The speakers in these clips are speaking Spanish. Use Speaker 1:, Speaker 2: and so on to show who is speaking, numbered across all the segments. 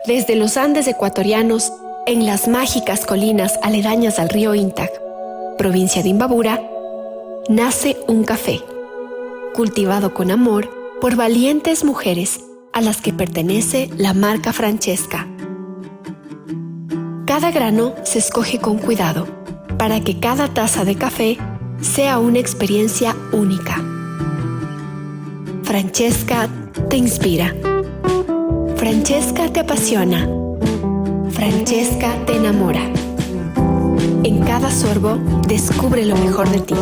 Speaker 1: Desde los Andes ecuatorianos, en las mágicas colinas aledañas al río Intac, provincia de Imbabura, nace un café, cultivado con amor por valientes mujeres a las que pertenece la marca Francesca. Cada grano se escoge con cuidado para que cada taza de café sea una experiencia única. Francesca te inspira. Francesca te apasiona. Francesca te enamora. En cada sorbo, descubre lo mejor de ti.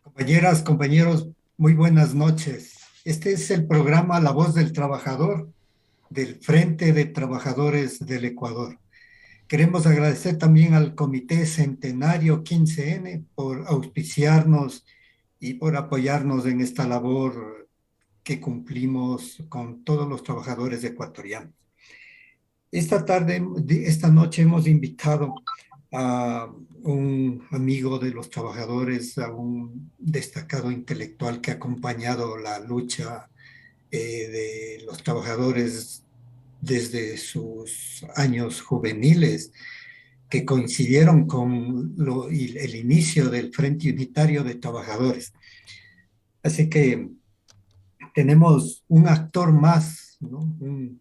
Speaker 2: Compañeras, compañeros, muy buenas noches. Este es el programa La Voz del Trabajador del Frente de Trabajadores del Ecuador. Queremos agradecer también al Comité Centenario 15N por auspiciarnos y por apoyarnos en esta labor que cumplimos con todos los trabajadores ecuatorianos. Esta noche hemos invitado a un amigo de los trabajadores, a un destacado intelectual que ha acompañado la lucha de los trabajadores desde sus años juveniles, que coincidieron con el inicio del Frente Unitario de Trabajadores. Así que tenemos un actor más, ¿no? Un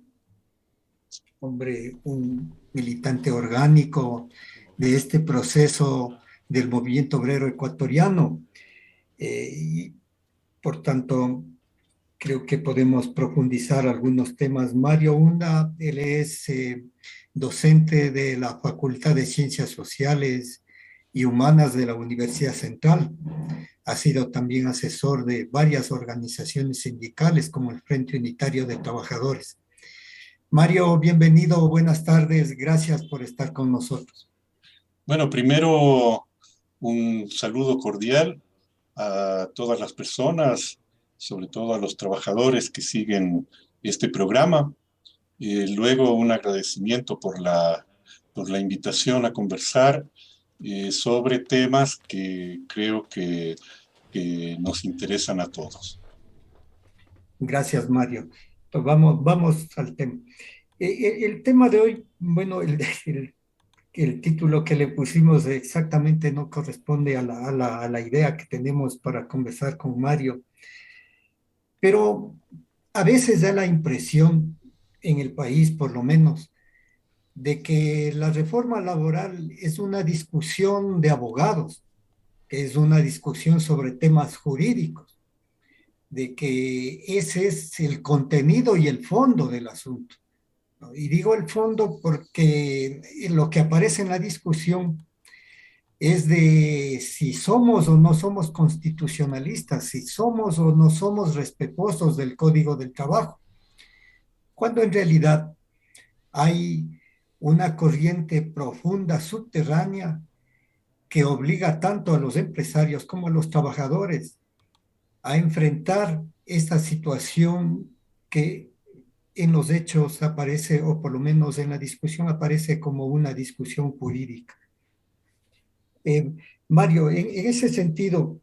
Speaker 2: hombre, un militante orgánico de este proceso del movimiento obrero ecuatoriano. Y por tanto, creo que podemos profundizar algunos temas. Mario Hunda, él es docente de la Facultad de Ciencias Sociales y Humanas de la Universidad Central. Ha sido también asesor de varias organizaciones sindicales como el Frente Unitario de Trabajadores. Mario, bienvenido, buenas tardes, gracias por estar con nosotros.
Speaker 3: Bueno, primero un saludo cordial a todas las personas, sobre todo a los trabajadores que siguen este programa. Luego un agradecimiento por la invitación a conversar sobre temas que creo que nos interesan a todos.
Speaker 2: Gracias, Mario. Pues vamos al tema. El tema de hoy, bueno, el título que le pusimos exactamente no corresponde a la idea que tenemos para conversar con Mario, pero a veces da la impresión, en el país por lo menos, de que la reforma laboral es una discusión de abogados, que es una discusión sobre temas jurídicos, de que ese es el contenido y el fondo del asunto, ¿no? Y digo el fondo porque lo que aparece en la discusión es de si somos o no somos constitucionalistas, si somos o no somos respetuosos del Código del Trabajo, cuando en realidad hay una corriente profunda subterránea que obliga tanto a los empresarios como a los trabajadores a enfrentar esta situación que en los hechos aparece, o por lo menos en la discusión aparece como una discusión jurídica. Eh, Mario, en ese sentido,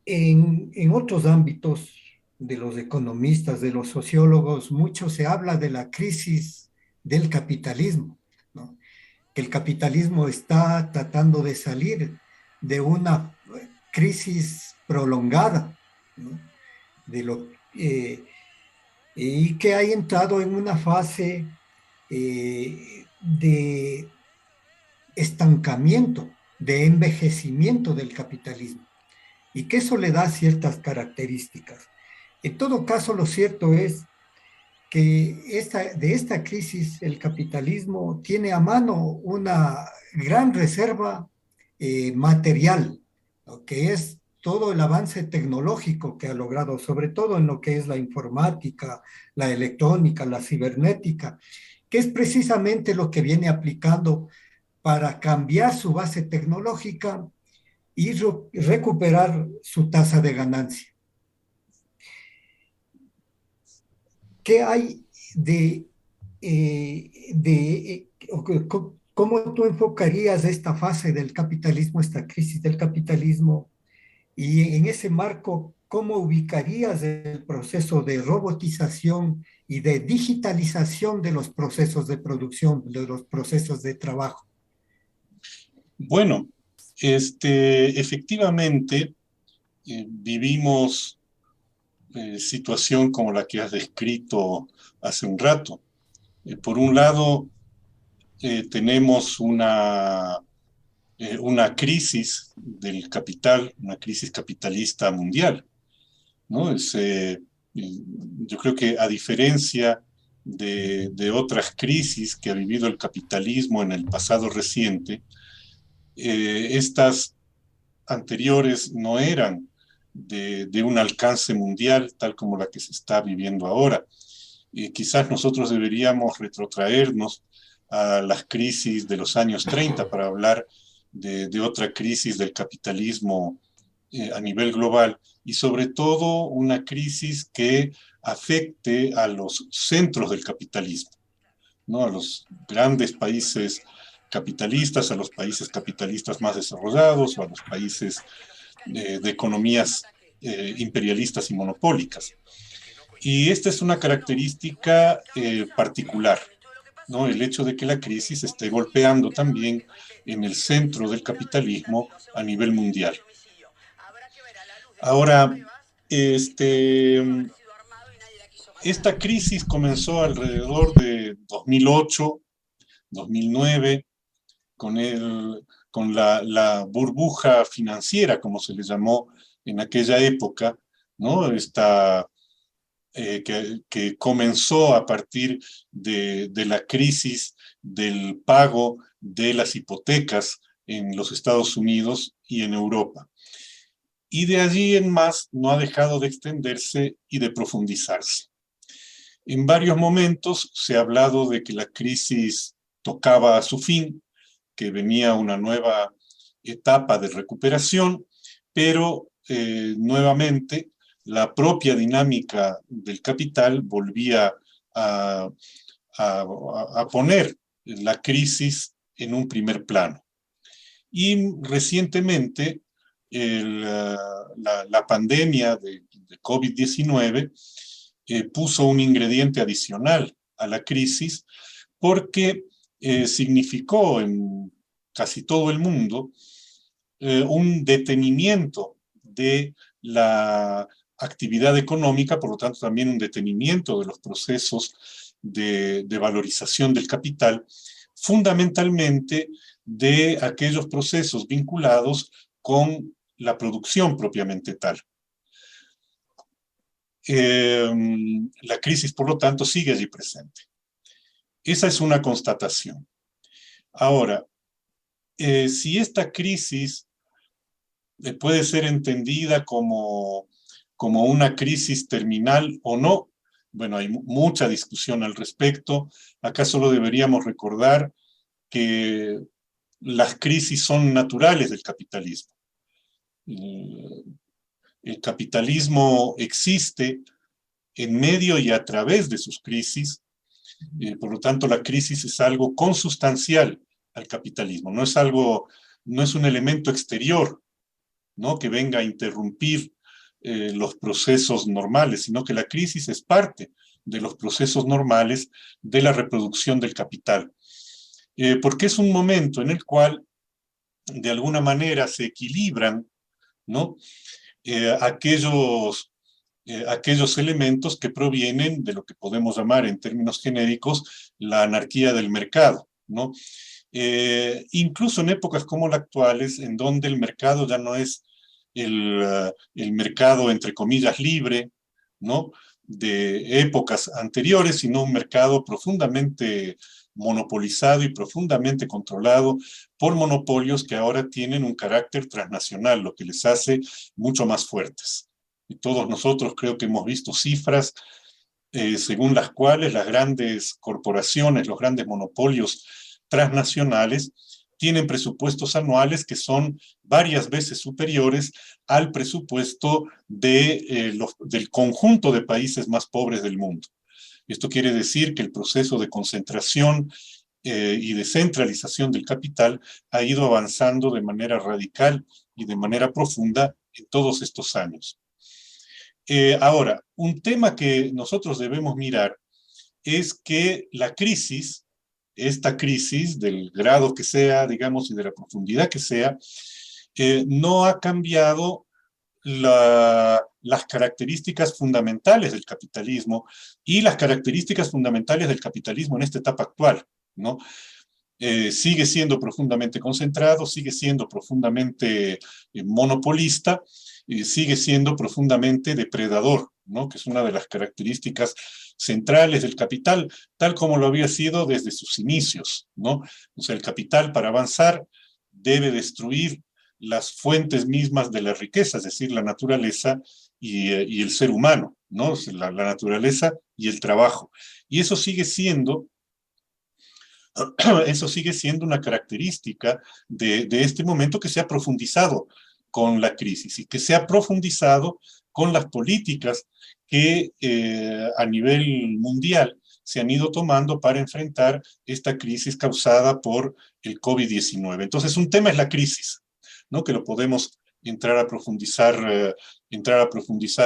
Speaker 2: en otros ámbitos de los economistas, de los sociólogos, mucho se habla de la crisis del capitalismo, ¿no? Que el capitalismo está tratando de salir de una crisis prolongada, ¿no? De lo, y que ha entrado en una fase de estancamiento, de envejecimiento del capitalismo, y que eso le da ciertas características. En todo caso, lo cierto es que de esta crisis el capitalismo tiene a mano una gran reserva material, ¿no? Que es todo el avance tecnológico que ha logrado, sobre todo en lo que es la informática, la electrónica, la cibernética, que es precisamente lo que viene aplicando para cambiar su base tecnológica y recuperar su tasa de ganancia. ¿Qué hay cómo tú enfocarías esta fase del capitalismo, esta crisis del capitalismo? Y en ese marco, ¿cómo ubicarías el proceso de robotización y de digitalización de los procesos de producción, de los procesos de trabajo?
Speaker 3: Bueno, efectivamente, vivimos situación como la que has descrito hace un rato. Por un lado, tenemos una crisis del capital, una crisis capitalista mundial, ¿no? Yo creo que a diferencia de otras crisis que ha vivido el capitalismo en el pasado reciente, estas anteriores no eran de un alcance mundial tal como la que se está viviendo ahora. Quizás nosotros deberíamos retrotraernos a las crisis de los años 30 para hablar de otra crisis del capitalismo a nivel global y sobre todo una crisis que afecte a los centros del capitalismo, ¿no? A los grandes países capitalistas, a los países capitalistas más desarrollados o a los países de economías imperialistas y monopólicas. Y esta es una característica particular, ¿no? El hecho de que la crisis esté golpeando también en el centro del capitalismo a nivel mundial. Ahora, esta crisis comenzó alrededor de 2008, 2009, con la burbuja financiera, como se le llamó en aquella época, ¿no? Que comenzó a partir de la crisis del pago de las hipotecas en los Estados Unidos y en Europa. Y de allí en más no ha dejado de extenderse y de profundizarse. En varios momentos se ha hablado de que la crisis tocaba a su fin, que venía una nueva etapa de recuperación, pero nuevamente la propia dinámica del capital volvía a, a poner la crisis en un primer plano. Y recientemente la pandemia de COVID-19 puso un ingrediente adicional a la crisis porque significó en casi todo el mundo un detenimiento de la actividad económica, por lo tanto también un detenimiento de los procesos de valorización del capital, fundamentalmente de aquellos procesos vinculados con la producción propiamente tal. La crisis, por lo tanto, sigue allí presente. Esa es una constatación. Ahora, si esta crisis puede ser entendida como una crisis terminal o no, bueno, hay mucha discusión al respecto. Acá solo deberíamos recordar que las crisis son naturales del capitalismo. El capitalismo existe en medio y a través de sus crisis. Por lo tanto, la crisis es algo consustancial al capitalismo, no es un elemento exterior, ¿no? Que venga a interrumpir los procesos normales, sino que la crisis es parte de los procesos normales de la reproducción del capital. Porque es un momento en el cual, de alguna manera, se equilibran, ¿no? Aquellos elementos que provienen de lo que podemos llamar en términos genéricos la anarquía del mercado, ¿no? Incluso en épocas como las actuales, en donde el mercado ya no es el mercado, entre comillas, libre, ¿no? De épocas anteriores, sino un mercado profundamente monopolizado y profundamente controlado por monopolios que ahora tienen un carácter transnacional, lo que les hace mucho más fuertes. Y todos nosotros creo que hemos visto cifras según las cuales las grandes corporaciones, los grandes monopolios transnacionales tienen presupuestos anuales que son varias veces superiores al presupuesto del conjunto de países más pobres del mundo. Esto quiere decir que el proceso de concentración y de centralización del capital ha ido avanzando de manera radical y de manera profunda en todos estos años. Ahora, un tema que nosotros debemos mirar es que la crisis, esta crisis del grado que sea, digamos, y de la profundidad que sea, no ha cambiado las características fundamentales del capitalismo y las características fundamentales del capitalismo en esta etapa actual, ¿no? Sigue siendo profundamente concentrado, sigue siendo profundamente monopolista, sigue siendo profundamente depredador, ¿no? Que es una de las características centrales del capital, tal como lo había sido desde sus inicios, ¿no? O sea, el capital para avanzar debe destruir las fuentes mismas de la riqueza, es decir, la naturaleza y el ser humano, ¿no? La naturaleza y el trabajo. Y eso sigue siendo una característica de este momento que se ha profundizado con la crisis y que se ha profundizado con las políticas que a nivel mundial se han ido tomando para enfrentar esta crisis causada por el COVID-19. Entonces, un tema es la crisis, ¿no? Que lo podemos entrar a profundizar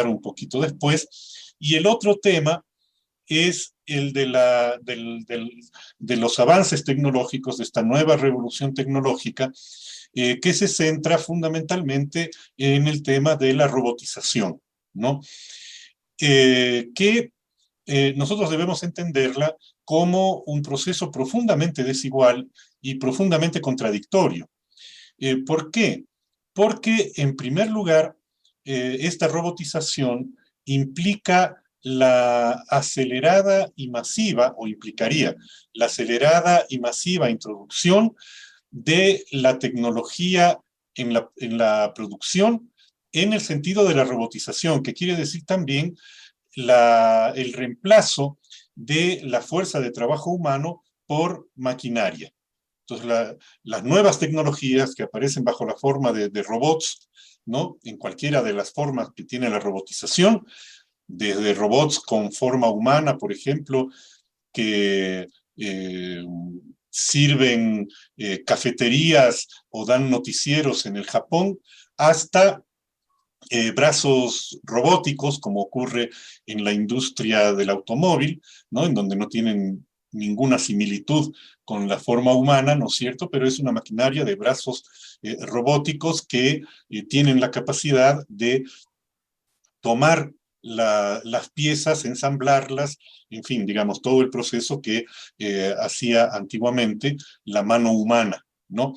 Speaker 3: un poquito después. Y el otro tema es el de los avances tecnológicos, de esta nueva revolución tecnológica, que se centra fundamentalmente en el tema de la robotización, ¿no? Que nosotros debemos entenderla como un proceso profundamente desigual y profundamente contradictorio. ¿Por qué? Porque, en primer lugar, esta robotización implica la acelerada y masiva, o implicaría la acelerada y masiva introducción de la tecnología en la producción en el sentido de la robotización, que quiere decir también el reemplazo de la fuerza de trabajo humano por maquinaria. Entonces, las nuevas tecnologías que aparecen bajo la forma de robots, ¿no? En cualquiera de las formas que tiene la robotización, desde robots con forma humana, por ejemplo, que sirven cafeterías o dan noticieros en el Japón, hasta brazos robóticos, como ocurre en la industria del automóvil, ¿no? En donde no tienen ninguna similitud con la forma humana, ¿no es cierto? Pero es una maquinaria de brazos robóticos que tienen la capacidad de tomar las piezas, ensamblarlas, en fin, digamos, todo el proceso que hacía antiguamente la mano humana, ¿no?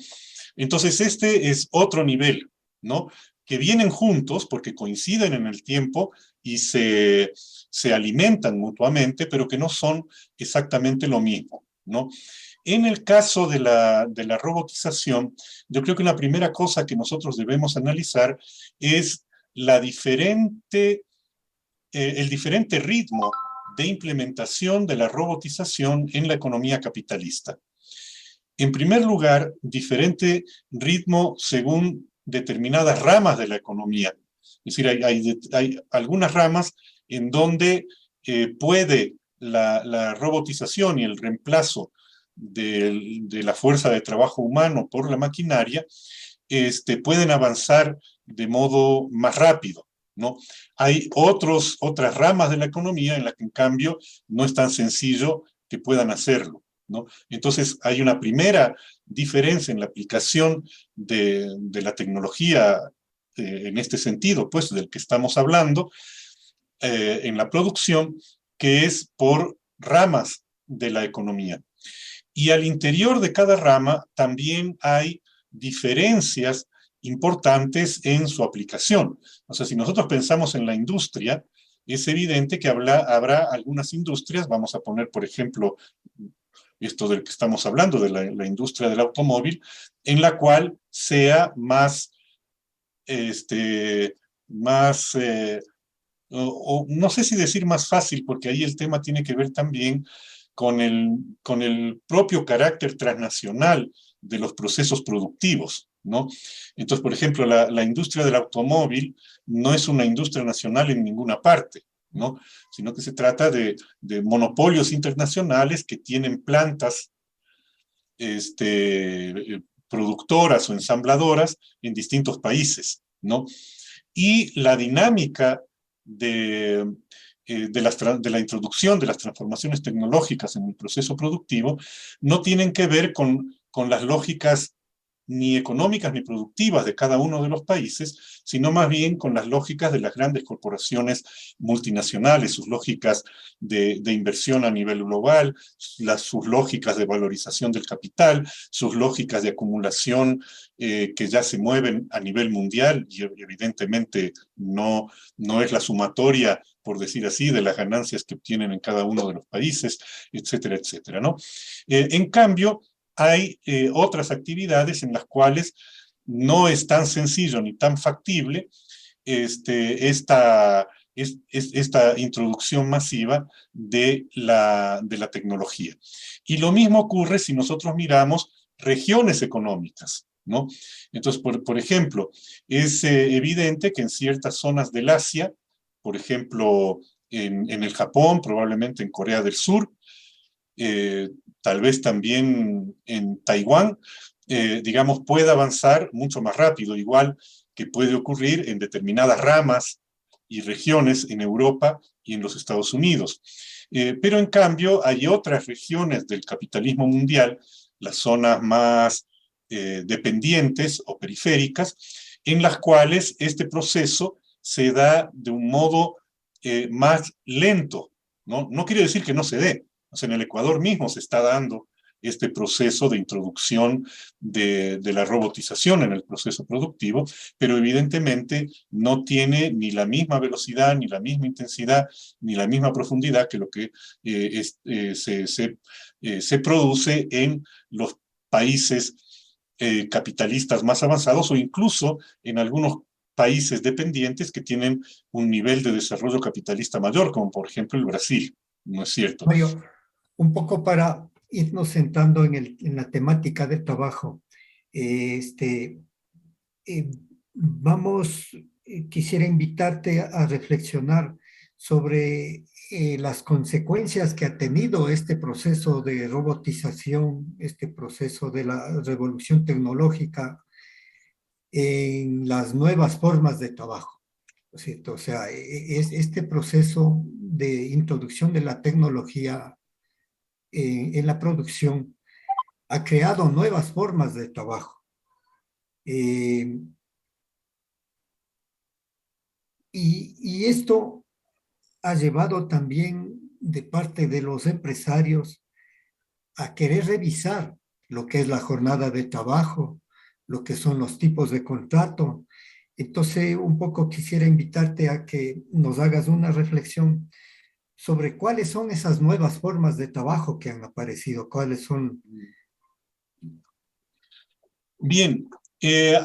Speaker 3: Entonces, este es otro nivel, ¿no? Que vienen juntos porque coinciden en el tiempo y se alimentan mutuamente, pero que no son exactamente lo mismo, ¿no? En el caso de la robotización, yo creo que una primera cosa que nosotros debemos analizar es el diferente ritmo de implementación de la robotización en la economía capitalista. En primer lugar, diferente ritmo según determinadas ramas de la economía. Es decir, hay algunas ramas en donde puede la robotización y el reemplazo de la fuerza de trabajo humano por la maquinaria pueden avanzar de modo más rápido, ¿no? Hay otras ramas de la economía en las que, en cambio, no es tan sencillo que puedan hacerlo, ¿no? Entonces, hay una primera diferencia en la aplicación de la tecnología en este sentido, pues, del que estamos hablando, en la producción, que es por ramas de la economía. Y al interior de cada rama también hay diferencias importantes en su aplicación. O sea, si nosotros pensamos en la industria, es evidente que habrá algunas industrias, vamos a poner, por ejemplo, esto del que estamos hablando, de la industria del automóvil, en la cual sea más, no sé si decir más fácil, porque ahí el tema tiene que ver también con el propio carácter transnacional de los procesos productivos, ¿no? Entonces, por ejemplo, la industria del automóvil no es una industria nacional en ninguna parte, ¿no? Sino que se trata de monopolios internacionales que tienen plantas productoras o ensambladoras en distintos países, ¿no? Y la dinámica de la introducción de las transformaciones tecnológicas en el proceso productivo no tienen que ver con las lógicas ni económicas ni productivas de cada uno de los países, sino más bien con las lógicas de las grandes corporaciones multinacionales, sus lógicas de inversión a nivel global, sus lógicas de valorización del capital, sus lógicas de acumulación que ya se mueven a nivel mundial y evidentemente no es la sumatoria, por decir así, de las ganancias que obtienen en cada uno de los países, etcétera, etcétera, ¿no? En cambio, hay otras actividades en las cuales no es tan sencillo ni tan factible esta introducción masiva de la tecnología. Y lo mismo ocurre si nosotros miramos regiones económicas, ¿no? Entonces, por ejemplo, es evidente que en ciertas zonas del Asia, por ejemplo, en el Japón, probablemente en Corea del Sur, tal vez también en Taiwán, digamos, pueda avanzar mucho más rápido, igual que puede ocurrir en determinadas ramas y regiones en Europa y en los Estados Unidos. Pero en cambio hay otras regiones del capitalismo mundial, las zonas más dependientes o periféricas, en las cuales este proceso se da de un modo más lento, ¿no? No quiere decir que no se dé. O sea, en el Ecuador mismo se está dando este proceso de introducción de la robotización en el proceso productivo, pero evidentemente no tiene ni la misma velocidad, ni la misma intensidad, ni la misma profundidad que lo que se produce en los países capitalistas más avanzados o incluso en algunos países dependientes que tienen un nivel de desarrollo capitalista mayor, como por ejemplo el Brasil, ¿no es cierto?
Speaker 2: Mario, un poco para irnos centrando en la temática del trabajo, eh, vamos, quisiera invitarte a reflexionar sobre las consecuencias que ha tenido este proceso de robotización, este proceso de la revolución tecnológica en las nuevas formas de trabajo, ¿no es cierto? O sea, este proceso de introducción de la tecnología en la producción ha creado nuevas formas de trabajo. Eh, y esto ha llevado también de parte de los empresarios a querer revisar lo que es la jornada de trabajo, lo que son los tipos de contrato. Entonces, un poco quisiera invitarte a que nos hagas una reflexión sobre cuáles son esas nuevas formas de trabajo que han aparecido, cuáles son.
Speaker 3: Bien,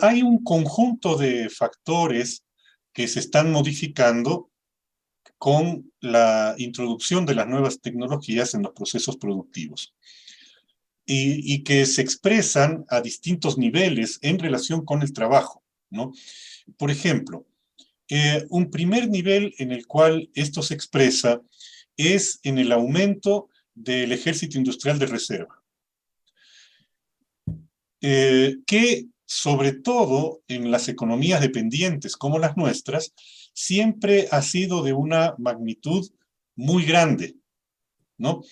Speaker 3: hay un conjunto de factores que se están modificando con la introducción de las nuevas tecnologías en los procesos productivos y que se expresan a distintos niveles en relación con el trabajo, ¿no? Por ejemplo, un primer nivel en el cual esto se expresa es en el aumento del ejército industrial de reserva, que sobre todo en las economías dependientes como las nuestras, siempre ha sido de una magnitud muy grande, ¿no?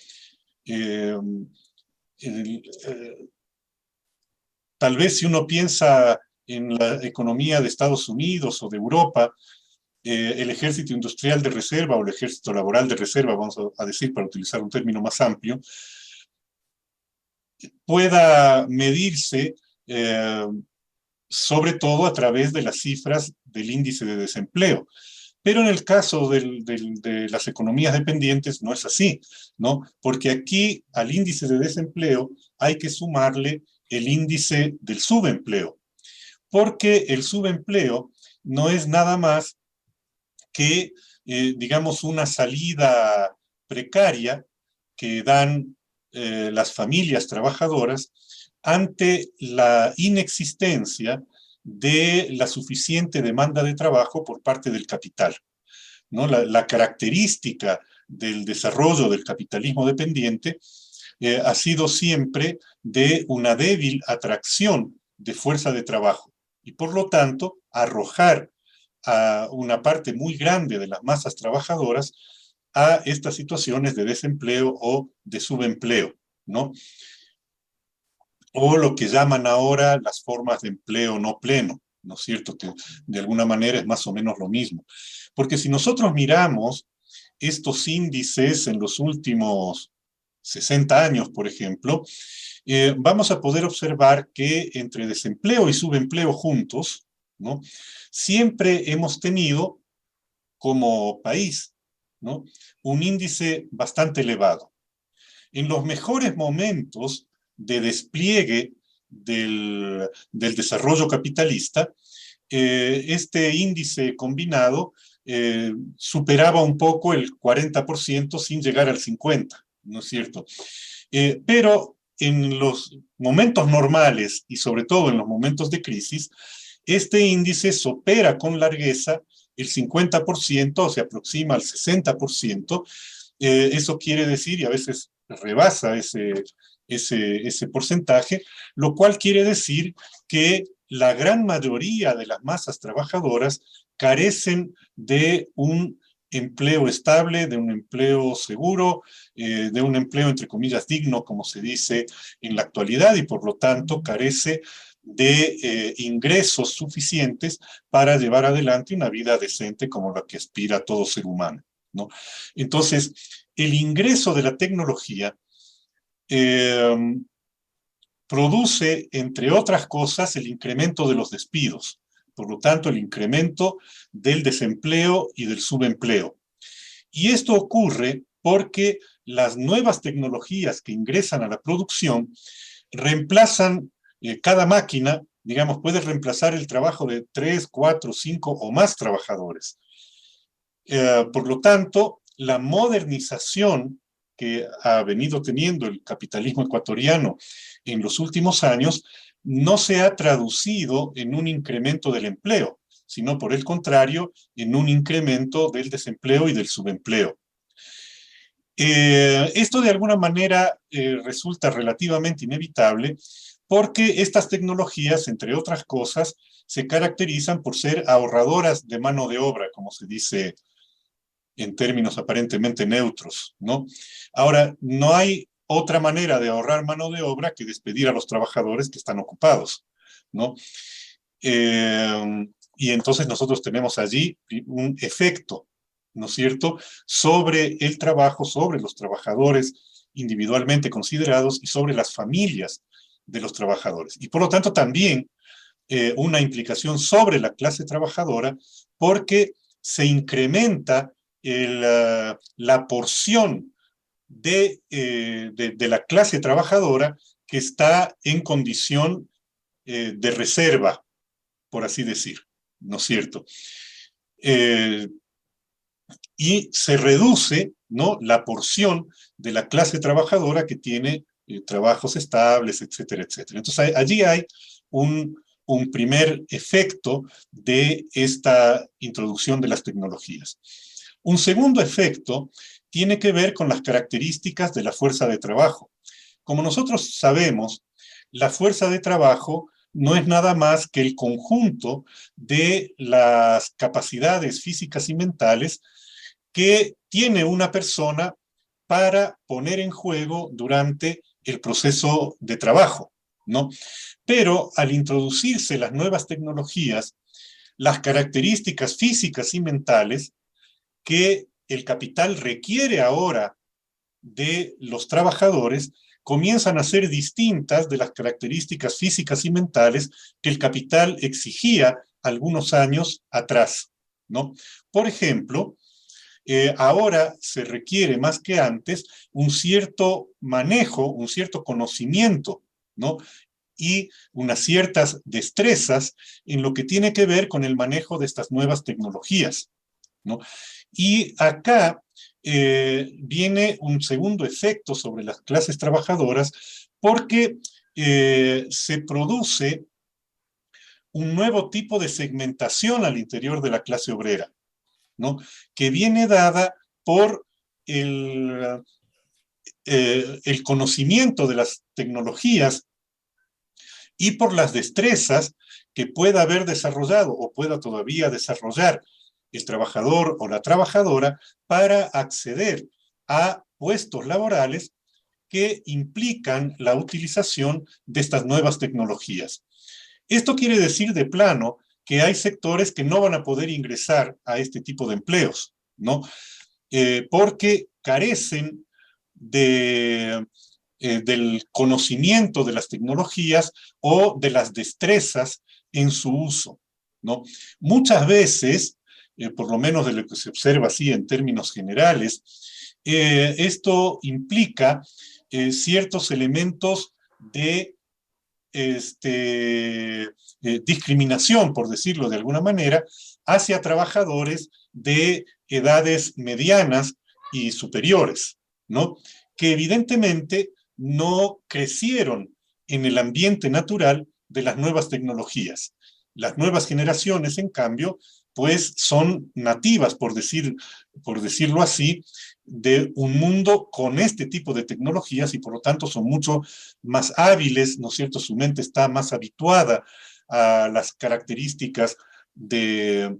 Speaker 3: Tal vez si uno piensa en la economía de Estados Unidos o de Europa, el ejército industrial de reserva o el ejército laboral de reserva, vamos a decir para utilizar un término más amplio, pueda medirse sobre todo a través de las cifras del índice de desempleo. Pero en el caso de las economías dependientes no es así, ¿no? Porque aquí al índice de desempleo hay que sumarle el índice del subempleo, porque el subempleo no es nada más que, digamos, una salida precaria que dan las familias trabajadoras ante la inexistencia de la suficiente demanda de trabajo por parte del capital, ¿no? La característica del desarrollo del capitalismo dependiente ha sido siempre de una débil atracción de fuerza de trabajo y por lo tanto arrojar a una parte muy grande de las masas trabajadoras a estas situaciones de desempleo o de subempleo, ¿no? O lo que llaman ahora las formas de empleo no pleno, ¿no es cierto? Que de alguna manera es más o menos lo mismo. Porque si nosotros miramos estos índices en los últimos 60 años, por ejemplo, vamos a poder observar que entre desempleo y subempleo juntos, ¿no? Siempre hemos tenido como país, ¿no? Un índice bastante elevado. En los mejores momentos de despliegue del desarrollo capitalista, este índice combinado superaba un poco el 40% sin llegar al 50%, ¿no es cierto? Pero en los momentos normales y sobre todo en los momentos de crisis, este índice supera con largueza el 50%, o se aproxima al 60%. Eso quiere decir, y a veces rebasa ese porcentaje, lo cual quiere decir que la gran mayoría de las masas trabajadoras carecen de un empleo estable, de un empleo seguro, de un empleo entre comillas digno, como se dice en la actualidad, y por lo tanto carece de ingresos suficientes para llevar adelante una vida decente como la que aspira todo ser humano, ¿no? Entonces, el ingreso de la tecnología produce, entre otras cosas, el incremento de los despidos, por lo tanto, el incremento del desempleo y del subempleo. Y esto ocurre porque las nuevas tecnologías que ingresan a la producción reemplazan cada máquina, digamos, puede reemplazar el trabajo de 3, 4, 5 o más trabajadores. Por lo tanto, la modernización que ha venido teniendo el capitalismo ecuatoriano en los últimos años no se ha traducido en un incremento del empleo, sino por el contrario, en un incremento del desempleo y del subempleo. Esto de alguna manera resulta relativamente inevitable porque estas tecnologías, entre otras cosas, se caracterizan por ser ahorradoras de mano de obra, como se dice en términos aparentemente neutros, ¿no? Ahora, no hay otra manera de ahorrar mano de obra que despedir a los trabajadores que están ocupados, ¿no? Y entonces nosotros tenemos allí un efecto, ¿no es cierto?, sobre el trabajo, sobre los trabajadores individualmente considerados y sobre las familias de los trabajadores. Y por lo tanto también una implicación sobre la clase trabajadora porque se incrementa la porción de la clase trabajadora que está en condición de reserva, por así decir, ¿no es cierto? Y se reduce, ¿no?, la porción de la clase trabajadora que tiene trabajos estables, etcétera, etcétera. Entonces allí hay un primer efecto de esta introducción de las tecnologías. Un segundo efecto tiene que ver con las características de la fuerza de trabajo. Como nosotros sabemos, la fuerza de trabajo no es nada más que el conjunto de las capacidades físicas y mentales que tiene una persona para poner en juego durante el proceso de trabajo, ¿no? Pero al introducirse las nuevas tecnologías, las características físicas y mentales que el capital requiere ahora de los trabajadores comienzan a ser distintas de las características físicas y mentales que el capital exigía algunos años atrás, ¿no? Por ejemplo, ahora se requiere más que antes un cierto manejo, un cierto conocimiento, ¿no?, y unas ciertas destrezas en lo que tiene que ver con el manejo de estas nuevas tecnologías, ¿no? Y acá viene un segundo efecto sobre las clases trabajadoras porque se produce un nuevo tipo de segmentación al interior de la clase obrera, ¿no? Que viene dada por el conocimiento de las tecnologías y por las destrezas que pueda haber desarrollado o pueda todavía desarrollar el trabajador o la trabajadora para acceder a puestos laborales que implican la utilización de estas nuevas tecnologías. Esto quiere decir de plano que hay sectores que no van a poder ingresar a este tipo de empleos, ¿no? Porque carecen del conocimiento de las tecnologías o de las destrezas en su uso, ¿no? Muchas veces, por lo menos de lo que se observa así en términos generales, esto implica ciertos elementos de discriminación, por decirlo de alguna manera, hacia trabajadores de edades medianas y superiores, ¿no? Que evidentemente no crecieron en el ambiente natural de las nuevas tecnologías. Las nuevas generaciones, en cambio, pues son nativas, por decirlo así, de un mundo con este tipo de tecnologías y por lo tanto son mucho más hábiles, ¿no es cierto? Su mente está más habituada a las características de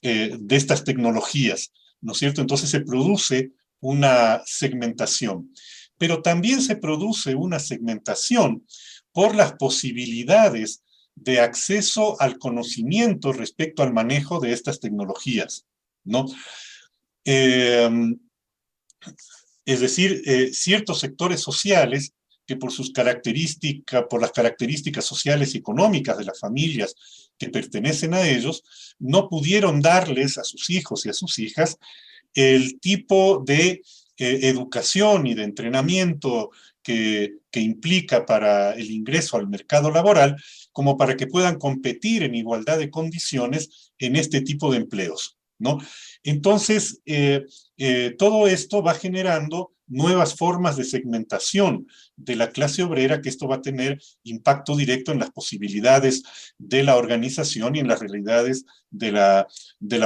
Speaker 3: estas tecnologías, ¿no es cierto? Entonces se produce una segmentación. Pero también se produce una segmentación por las posibilidades de acceso al conocimiento respecto al manejo de estas tecnologías, ¿no? Eh, es decir, ciertos sectores sociales que por las características sociales y económicas de las familias que pertenecen a ellos, no pudieron darles a sus hijos y a sus hijas el tipo de educación y de entrenamiento que implica para el ingreso al mercado laboral, como para que puedan competir en igualdad de condiciones en este tipo de empleos, ¿no? Entonces, todo esto va generando nuevas formas de segmentación de la clase obrera, que esto va a tener impacto directo en las posibilidades de la organización y en las realidades de la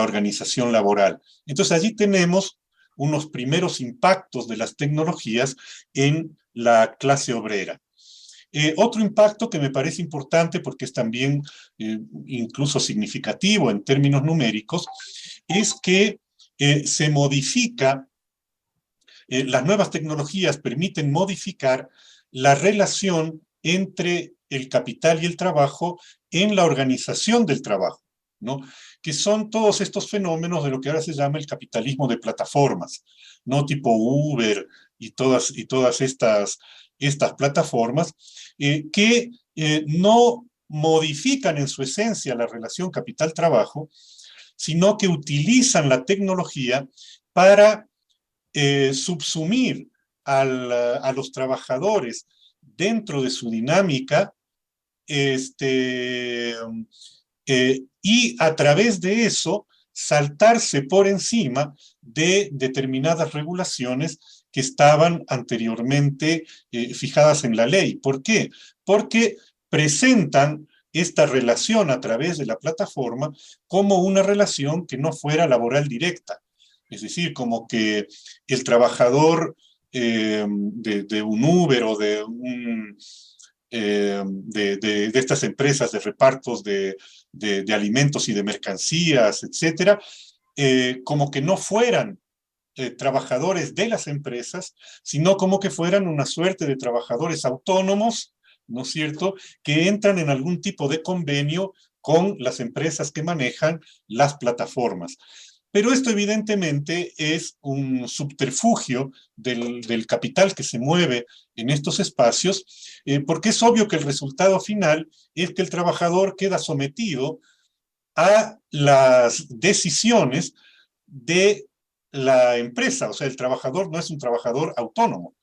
Speaker 3: organización laboral. Entonces, allí tenemos unos primeros impactos de las tecnologías en la clase obrera. Otro impacto que me parece importante porque es también incluso significativo en términos numéricos es que se modifica, las nuevas tecnologías permiten modificar la relación entre el capital y el trabajo en la organización del trabajo, ¿no? Que son todos estos fenómenos de lo que ahora se llama el capitalismo de plataformas, ¿no? Tipo Uber y todas estas plataformas que no modifican en su esencia la relación capital-trabajo, sino que utilizan la tecnología para subsumir a los trabajadores dentro de su dinámica y a través de eso saltarse por encima de determinadas regulaciones que estaban anteriormente fijadas en la ley. ¿Por qué? Porque presentan esta relación a través de la plataforma como una relación que no fuera laboral directa. Es decir, como que el trabajador de un Uber o de estas empresas de repartos de alimentos y de mercancías, etcétera, como que no fueran trabajadores de las empresas, sino como que fueran una suerte de trabajadores autónomos, ¿no es cierto?, que entran en algún tipo de convenio con las empresas que manejan las plataformas. Pero esto evidentemente es un subterfugio del capital que se mueve en estos espacios, porque es obvio que el resultado final es que el trabajador queda sometido a las decisiones de la empresa. O sea, el trabajador no es un trabajador autónomo.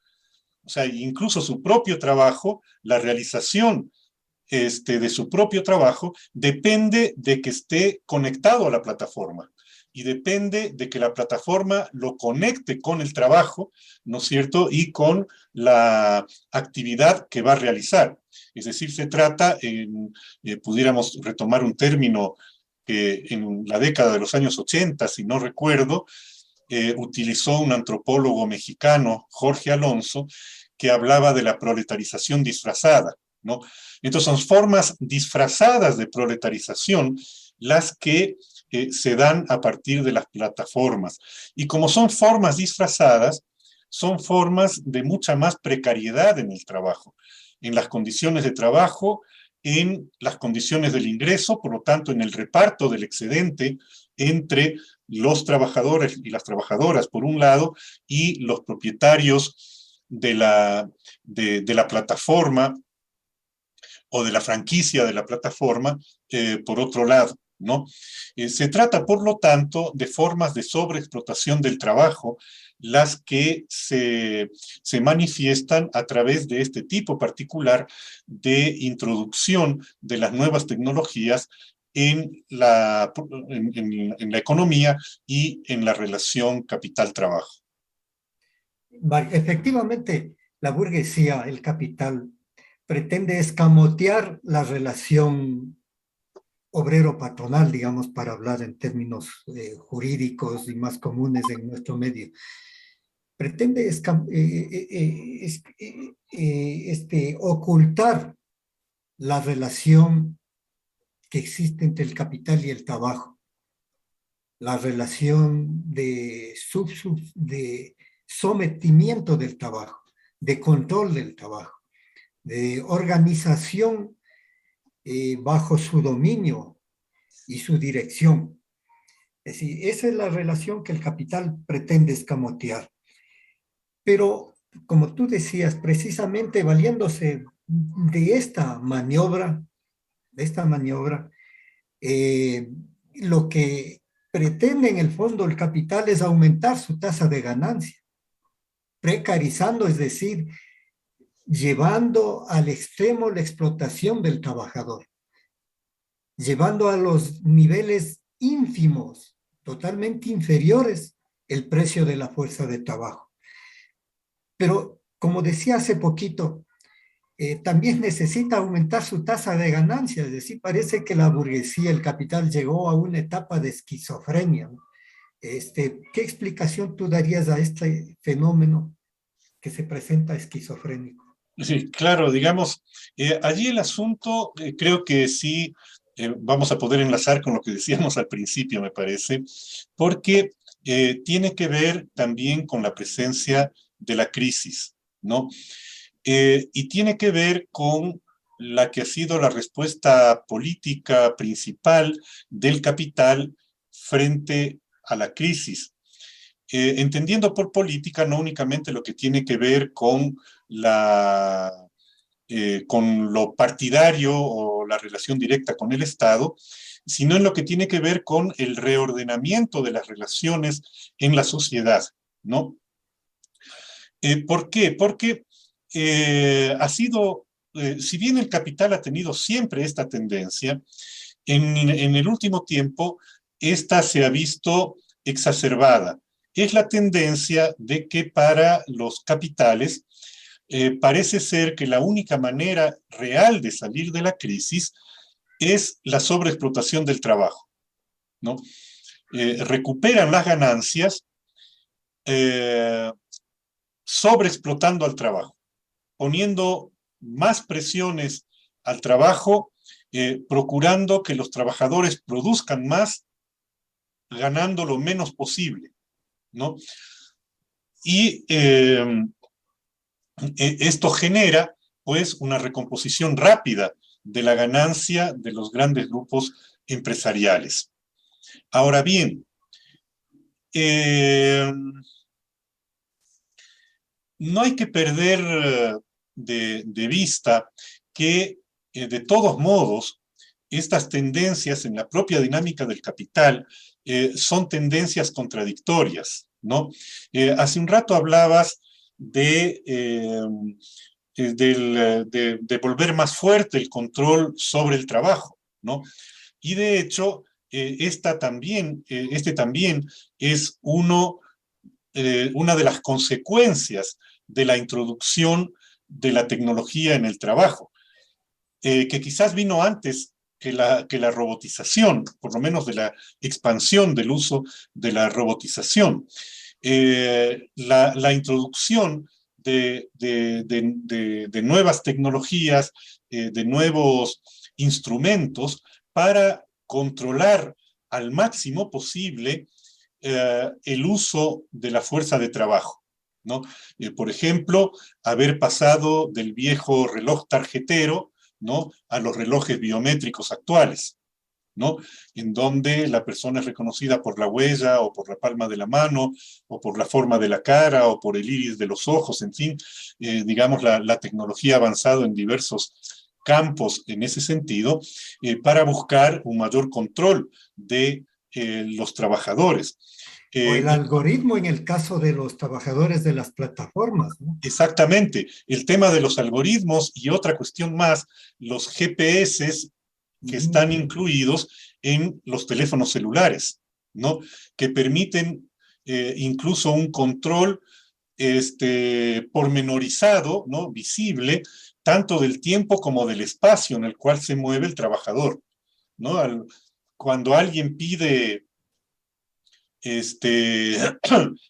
Speaker 3: O sea, incluso su propio trabajo, la realización de su propio trabajo, depende de que esté conectado a la plataforma y depende de que la plataforma lo conecte con el trabajo, ¿no es cierto?, y con la actividad que va a realizar. Es decir, se trata, pudiéramos retomar un término que en la década de los años 80, si no recuerdo, utilizó un antropólogo mexicano, Jorge Alonso, que hablaba de la proletarización disfrazada, ¿no? Entonces son formas disfrazadas de proletarización las que se dan a partir de las plataformas. Y como son formas disfrazadas, son formas de mucha más precariedad en el trabajo, en las condiciones de trabajo, en las condiciones del ingreso, por lo tanto, en el reparto del excedente entre los trabajadores y las trabajadoras, por un lado, y los propietarios de la plataforma o de la franquicia de la plataforma, por otro lado, ¿no? Se trata, por lo tanto, de formas de sobreexplotación del trabajo, las que se manifiestan a través de este tipo particular de introducción de las nuevas tecnologías en en la economía y en la relación capital-trabajo.
Speaker 2: Efectivamente, la burguesía, el capital, pretende escamotear la relación obrero-patronal, digamos, para hablar en términos jurídicos y más comunes en nuestro medio. Pretende ocultar la relación que existe entre el capital y el trabajo, la relación de sometimiento del trabajo, de control del trabajo, de organización bajo su dominio y su dirección. Es decir, esa es la relación que el capital pretende escamotear. Pero, como tú decías, precisamente valiéndose de esta maniobra, lo que pretende en el fondo el capital es aumentar su tasa de ganancia, precarizando, es decir, llevando al extremo la explotación del trabajador, llevando a los niveles ínfimos, totalmente inferiores, el precio de la fuerza de trabajo. Pero, como decía hace poquito, también necesita aumentar su tasa de ganancia, es decir, parece que la burguesía, el capital, llegó a una etapa de esquizofrenia, ¿no? ¿Qué explicación tú darías a este fenómeno que se presenta esquizofrénico?
Speaker 3: Sí, claro, digamos, allí el asunto, creo que sí, vamos a poder enlazar con lo que decíamos al principio, me parece, porque tiene que ver también con la presencia de la crisis, ¿no? Y tiene que ver con la que ha sido la respuesta política principal del capital frente a la crisis. Entendiendo por política no únicamente lo que tiene que ver con con lo partidario o la relación directa con el Estado, sino en lo que tiene que ver con el reordenamiento de las relaciones en la sociedad, ¿no? ¿Por qué? Porque ha sido, si bien el capital ha tenido siempre esta tendencia, en el último tiempo esta se ha visto exacerbada. Es la tendencia de que para los capitales parece ser que la única manera real de salir de la crisis es la sobreexplotación del trabajo, ¿no? Recuperan las ganancias sobreexplotando al trabajo, poniendo más presiones al trabajo, procurando que los trabajadores produzcan más, ganando lo menos posible, ¿no? Y esto genera, pues, una recomposición rápida de la ganancia de los grandes grupos empresariales. Ahora bien, no hay que perder de vista que, de todos modos, estas tendencias en la propia dinámica del capital son tendencias contradictorias, ¿no? Hace un rato hablabas de volver más fuerte el control sobre el trabajo, ¿no? Y de hecho, este también es una de las consecuencias de la introducción de la tecnología en el trabajo. que quizás vino antes que la robotización, por lo menos de la expansión del uso de la robotización. La introducción de nuevas tecnologías, de nuevos instrumentos para controlar al máximo posible el uso de la fuerza de trabajo, ¿no? Por ejemplo, haber pasado del viejo reloj tarjetero, ¿no?, a los relojes biométricos actuales, ¿no?, en donde la persona es reconocida por la huella o por la palma de la mano o por la forma de la cara o por el iris de los ojos, en fin, digamos, la tecnología ha avanzado en diversos campos en ese sentido, para buscar un mayor control de los trabajadores.
Speaker 2: O el
Speaker 3: Y
Speaker 2: algoritmo en el caso de los trabajadores de las plataformas, ¿no?
Speaker 3: exactamente, el tema de los algoritmos y otra cuestión más, los GPS que están incluidos en los teléfonos celulares, ¿no?, que permiten incluso un control pormenorizado, ¿no?, visible, tanto del tiempo como del espacio en el cual se mueve el trabajador, ¿no? Cuando alguien pide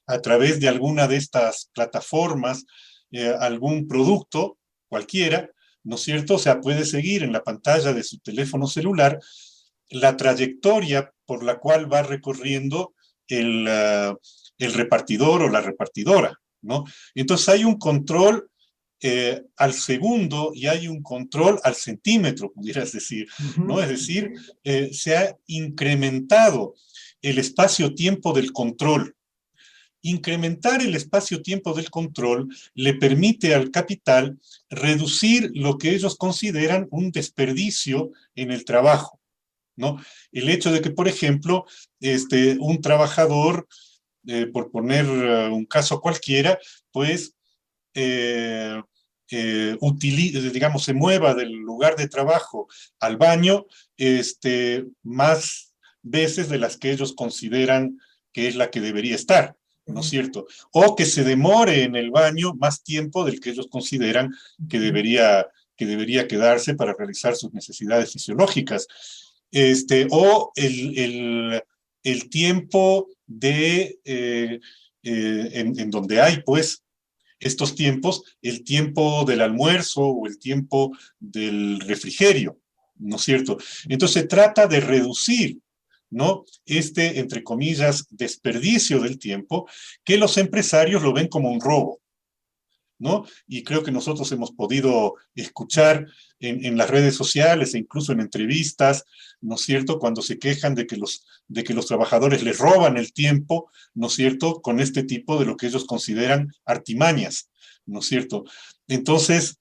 Speaker 3: a través de alguna de estas plataformas algún producto, cualquiera, ¿no es cierto? O sea, puede seguir en la pantalla de su teléfono celular la trayectoria por la cual va recorriendo el repartidor o la repartidora, ¿no? Entonces hay un control al segundo y hay un control al centímetro, pudieras decir, ¿no? Es decir, se ha incrementado el espacio-tiempo del control. Incrementar el espacio-tiempo del control le permite al capital reducir lo que ellos consideran un desperdicio en el trabajo, ¿no? El hecho de que, por ejemplo, un trabajador, por poner un caso cualquiera, pues digamos, se mueva del lugar de trabajo al baño más veces de las que ellos consideran que es la que debería estar, ¿no es cierto? O que se demore en el baño más tiempo del que ellos consideran que debería quedarse para realizar sus necesidades fisiológicas. O el tiempo en donde hay, pues, estos tiempos, el tiempo del almuerzo o el tiempo del refrigerio, ¿no es cierto? Entonces se trata de reducir, ¿no?, entre comillas, desperdicio del tiempo, que los empresarios lo ven como un robo, ¿no? Y creo que nosotros hemos podido escuchar en las redes sociales e incluso en entrevistas, ¿no es cierto?, cuando se quejan de que los trabajadores les roban el tiempo, ¿no es cierto?, con este tipo de lo que ellos consideran artimañas, ¿no es cierto? Entonces,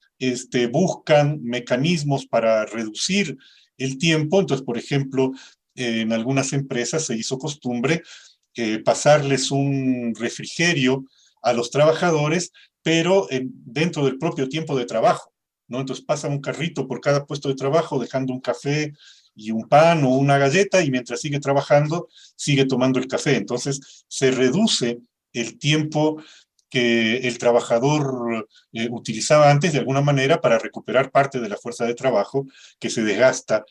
Speaker 3: buscan mecanismos para reducir el tiempo. Entonces, por ejemplo, en algunas empresas se hizo costumbre pasarles un refrigerio a los trabajadores, pero dentro del propio tiempo de trabajo, ¿no? Entonces pasa un carrito por cada puesto de trabajo, dejando un café y un pan o una galleta, y mientras sigue trabajando, sigue tomando el café. Entonces se reduce el tiempo que el trabajador utilizaba antes de alguna manera para recuperar parte de la fuerza de trabajo que se desgasta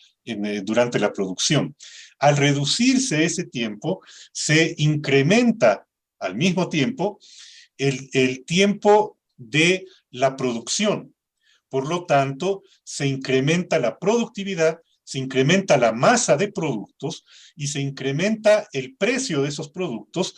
Speaker 3: durante la producción. Al reducirse ese tiempo, se incrementa al mismo tiempo el tiempo de la producción. Por lo tanto, se incrementa la productividad, se incrementa la masa de productos y se incrementa el precio de esos productos,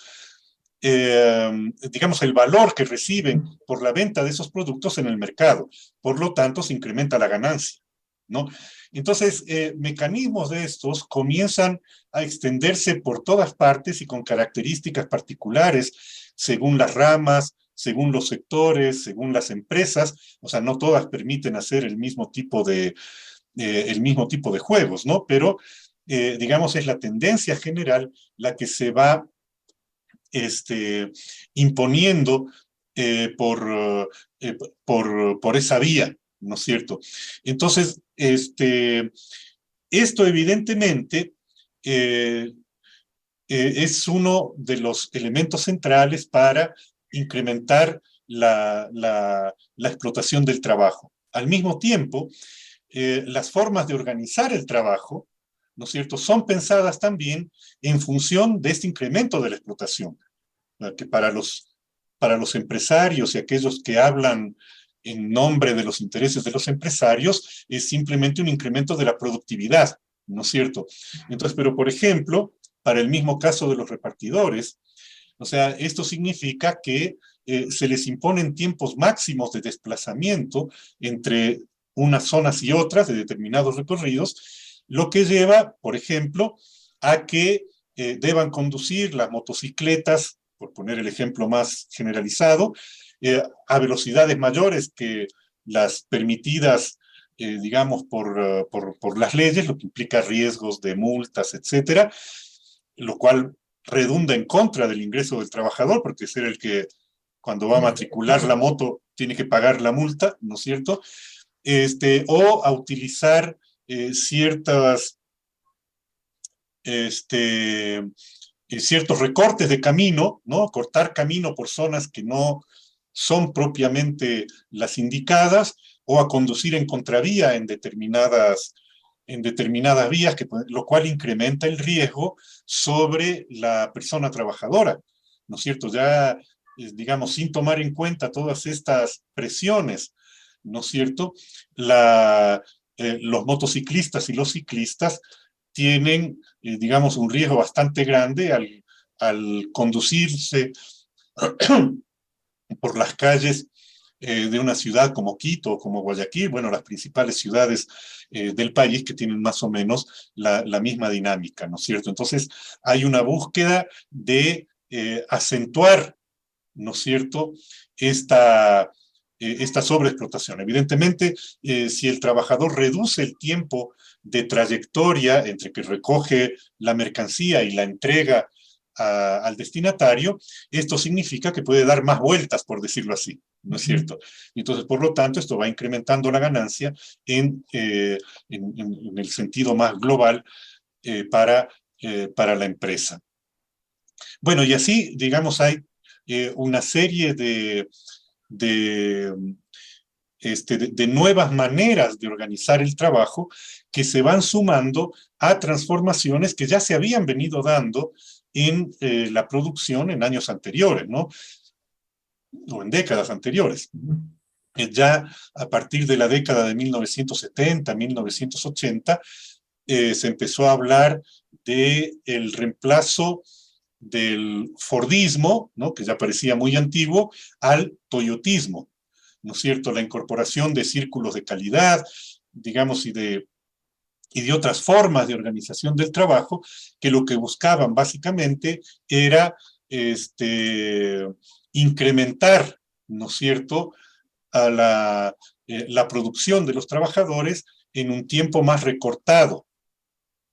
Speaker 3: digamos, el valor que reciben por la venta de esos productos en el mercado. Por lo tanto, se incrementa la ganancia, ¿no? Entonces, mecanismos de estos comienzan a extenderse por todas partes y con características particulares según las ramas, según los sectores, según las empresas. O sea, no todas permiten hacer el mismo tipo de juegos, ¿no? Pero, digamos, es la tendencia general la que se va imponiendo por esa vía, ¿no es cierto? Entonces, esto evidentemente es uno de los elementos centrales para incrementar la explotación del trabajo. Al mismo tiempo, las formas de organizar el trabajo, ¿no es cierto?, son pensadas también en función de este incremento de la explotación, que para los empresarios y aquellos que hablan en nombre de los intereses de los empresarios, es simplemente un incremento de la productividad, ¿no es cierto? Entonces, pero por ejemplo, para el mismo caso de los repartidores, o sea, esto significa que se les imponen tiempos máximos de desplazamiento entre unas zonas y otras de determinados recorridos, lo que lleva, por ejemplo, a que deban conducir las motocicletas, por poner el ejemplo más generalizado, a velocidades mayores que las permitidas, digamos, por las leyes, lo que implica riesgos de multas, etcétera, lo cual redunda en contra del ingreso del trabajador, porque es el que cuando va a matricular la moto tiene que pagar la multa, ¿no es cierto? O a utilizar ciertos recortes de camino, ¿no? Cortar camino por zonas que no son propiamente las indicadas, o a conducir en contravía en determinadas vías, lo cual incrementa el riesgo sobre la persona trabajadora, ¿no es cierto? Ya, digamos, sin tomar en cuenta todas estas presiones, ¿no es cierto? Los motociclistas y los ciclistas tienen, digamos, un riesgo bastante grande al conducirse por las calles de una ciudad como Quito o como Guayaquil, bueno, las principales ciudades del país que tienen más o menos la misma dinámica, ¿no es cierto? Entonces, hay una búsqueda de acentuar, ¿no es cierto?, esta sobreexplotación. Evidentemente, si el trabajador reduce el tiempo de trayectoria entre que recoge la mercancía y la entrega al destinatario, esto significa que puede dar más vueltas, por decirlo así, ¿no es cierto? Entonces, por lo tanto, esto va incrementando la ganancia en el sentido más global para la empresa. Bueno, y así, digamos, hay una serie de nuevas maneras de organizar el trabajo que se van sumando a transformaciones que ya se habían venido dando en la producción en años anteriores, ¿no? O en décadas anteriores. Ya a partir de la década de 1970, 1980, se empezó a hablar del reemplazo del Fordismo, ¿no?, que ya parecía muy antiguo, al Toyotismo, ¿no es cierto? La incorporación de círculos de calidad, digamos, y de otras formas de organización del trabajo, que lo que buscaban básicamente era incrementar, ¿no es cierto?, a la producción de los trabajadores en un tiempo más recortado,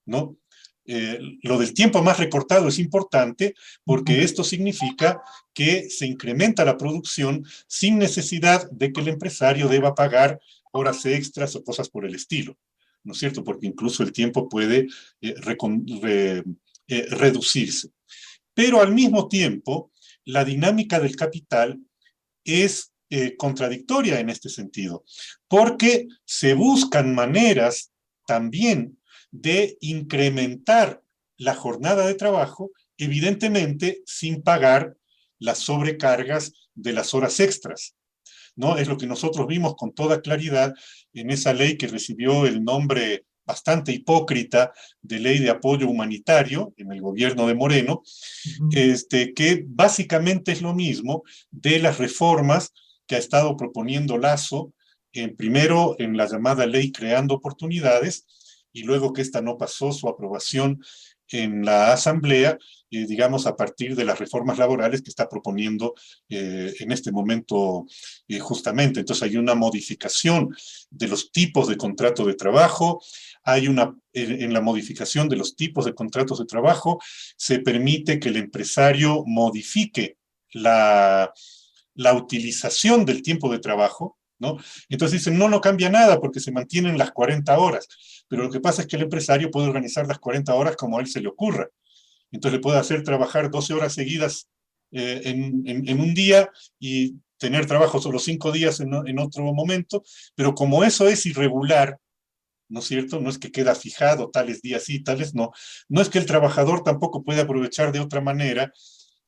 Speaker 3: ¿no? Lo del tiempo más recortado es importante porque esto significa que se incrementa la producción sin necesidad de que el empresario deba pagar horas extras o cosas por el estilo, ¿no es cierto? Porque incluso el tiempo puede reducirse. Pero al mismo tiempo, la dinámica del capital es contradictoria en este sentido, porque se buscan maneras también de incrementar la jornada de trabajo, evidentemente sin pagar las sobrecargas de las horas extras, ¿no? Es lo que nosotros vimos con toda claridad en esa ley que recibió el nombre bastante hipócrita de Ley de Apoyo Humanitario en el gobierno de Moreno, que básicamente es lo mismo de las reformas que ha estado proponiendo Lasso, primero en la llamada Ley Creando Oportunidades, y luego que esta no pasó su aprobación en la Asamblea, digamos, a partir de las reformas laborales que está proponiendo en este momento justamente. Entonces hay una modificación de los tipos de contrato de trabajo, en la modificación de los tipos de contratos de trabajo, se permite que el empresario modifique la utilización del tiempo de trabajo, ¿no? Entonces dicen, no cambia nada porque se mantienen las 40 horas, pero lo que pasa es que el empresario puede organizar las 40 horas como a él se le ocurra. Entonces le puede hacer trabajar 12 horas seguidas en un día y tener trabajo solo 5 días en otro momento, pero como eso es irregular, ¿no es cierto? No es que queda fijado tales días sí, tales no. No es que el trabajador tampoco puede aprovechar de otra manera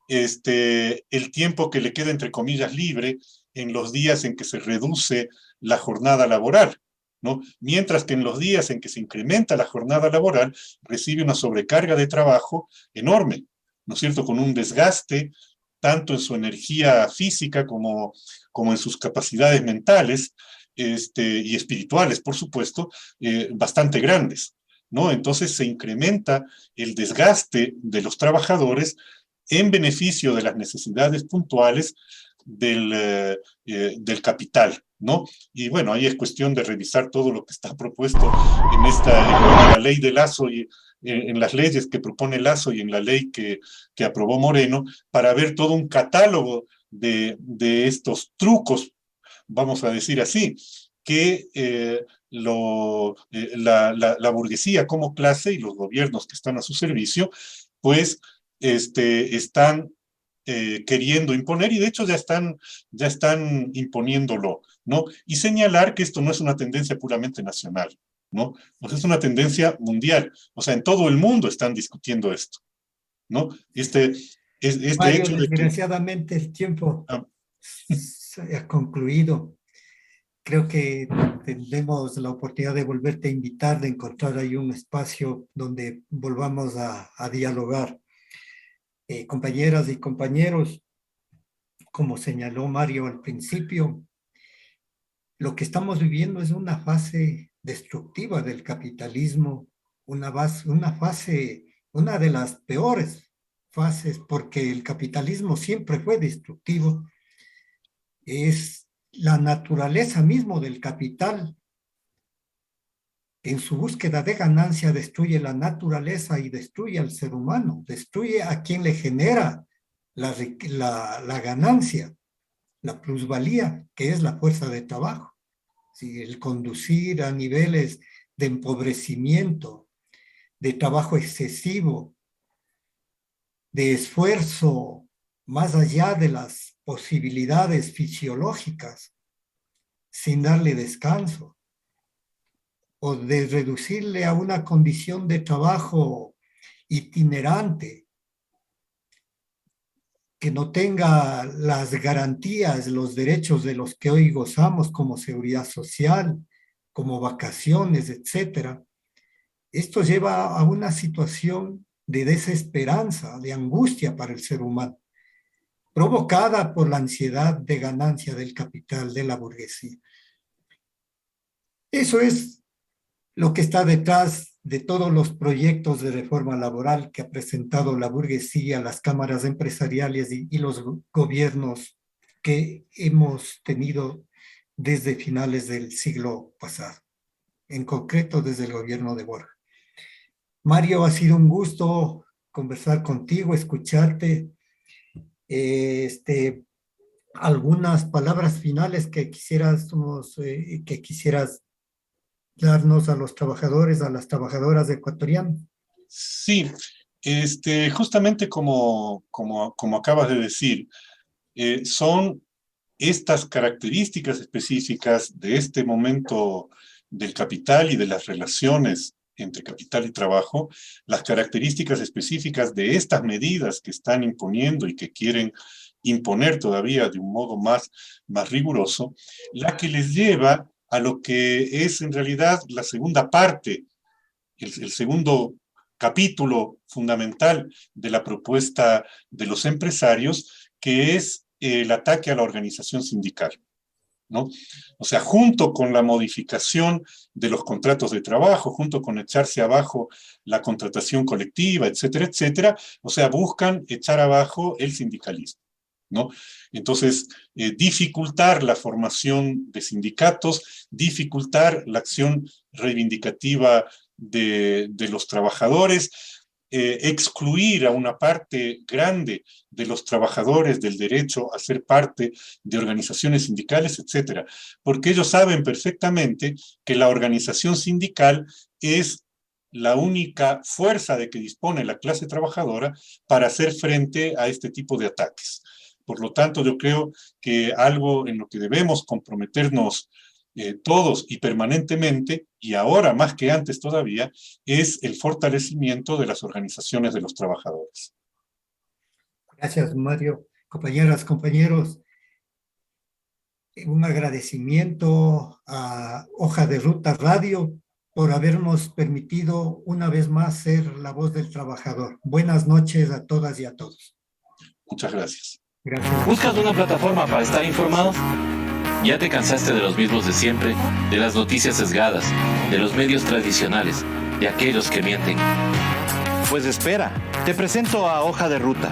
Speaker 3: el tiempo que le queda, entre comillas, libre en los días en que se reduce la jornada laboral, ¿no? Mientras que en los días en que se incrementa la jornada laboral, recibe una sobrecarga de trabajo enorme, ¿no es cierto? Con un desgaste tanto en su energía física como en sus capacidades mentales y espirituales, por supuesto, bastante grandes, ¿no? Entonces se incrementa el desgaste de los trabajadores en beneficio de las necesidades puntuales del capital, ¿no? Y bueno, ahí es cuestión de revisar todo lo que está propuesto en la ley de Lazo y en las leyes que propone Lazo y en la ley que aprobó Moreno, para ver todo un catálogo de estos trucos, vamos a decir así, que la burguesía como clase y los gobiernos que están a su servicio, pues están queriendo imponer y de hecho ya están imponiéndolo, ¿no? Y señalar que esto no es una tendencia puramente nacional, ¿no? Pues es una tendencia mundial, o sea, en todo el mundo están discutiendo esto, ¿no? Este
Speaker 2: Mario,
Speaker 3: hecho de que...
Speaker 2: desgraciadamente el tiempo
Speaker 3: ah,
Speaker 2: se ha concluido. Creo que tendremos la oportunidad de volverte a invitar, de encontrar ahí un espacio donde volvamos a dialogar. Compañeras y compañeros, como señaló Mario al principio, lo que estamos viviendo es una fase destructiva del capitalismo, una de las peores fases, porque el capitalismo siempre fue destructivo. Es la naturaleza mismo del capital. En su búsqueda de ganancia destruye la naturaleza y destruye al ser humano, destruye a quien le genera la ganancia, la plusvalía, que es la fuerza de trabajo. Sí, el conducir a niveles de empobrecimiento, de trabajo excesivo, de esfuerzo más allá de las posibilidades fisiológicas, sin darle descanso, o de reducirle a una condición de trabajo itinerante, que no tenga las garantías, los derechos de los que hoy gozamos, como seguridad social, como vacaciones, etcétera. Esto lleva a una situación de desesperanza, de angustia para el ser humano, provocada por la ansiedad de ganancia del capital, de la burguesía. Eso es lo que está detrás de todos los proyectos de reforma laboral que ha presentado la burguesía, las cámaras empresariales y los gobiernos que hemos tenido desde finales del siglo pasado, en concreto desde el gobierno de Borja. Mario, ha sido un gusto conversar contigo, escucharte. Algunas palabras finales que quisieras darnos a los trabajadores, a las trabajadoras ecuatorianas.
Speaker 3: Sí, justamente como acabas de decir, son estas características específicas de este momento del capital y de las relaciones entre capital y trabajo, las características específicas de estas medidas que están imponiendo y que quieren imponer todavía de un modo más riguroso, la que les lleva a lo que es en realidad la segunda parte, el segundo capítulo fundamental de la propuesta de los empresarios, que es el ataque a la organización sindical, ¿no? O sea, junto con la modificación de los contratos de trabajo, junto con echarse abajo la contratación colectiva, etcétera, etcétera, o sea, buscan echar abajo el sindicalismo, ¿no? Entonces, dificultar la formación de sindicatos, dificultar la acción reivindicativa de los trabajadores, excluir a una parte grande de los trabajadores del derecho a ser parte de organizaciones sindicales, etcétera, porque ellos saben perfectamente que la organización sindical es la única fuerza de que dispone la clase trabajadora para hacer frente a este tipo de ataques. Por lo tanto, yo creo que algo en lo que debemos comprometernos todos y permanentemente, y ahora más que antes todavía, es el fortalecimiento de las organizaciones de los trabajadores.
Speaker 2: Gracias, Mario. Compañeras, compañeros, un agradecimiento a Hoja de Ruta Radio por habernos permitido una vez más ser la voz del trabajador. Buenas noches a todas y a todos.
Speaker 3: Muchas gracias.
Speaker 2: Gracias.
Speaker 4: ¿Buscas una plataforma para estar informado? ¿Ya te cansaste de los mismos de siempre, de las noticias sesgadas, de los medios tradicionales, de aquellos que mienten?
Speaker 5: Pues espera, te presento a Hoja de Ruta.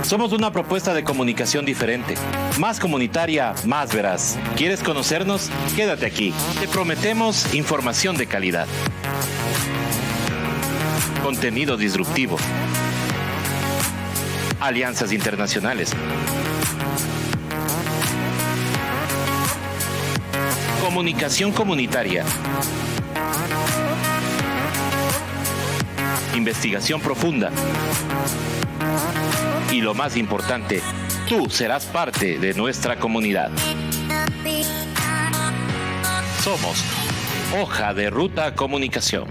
Speaker 5: Somos una propuesta de comunicación diferente, más comunitaria, más veraz. ¿Quieres conocernos? Quédate aquí. Te prometemos información de calidad, contenido disruptivo, alianzas internacionales, comunicación comunitaria, investigación profunda y lo más importante, tú serás parte de nuestra comunidad. Somos Hoja de Ruta Comunicación.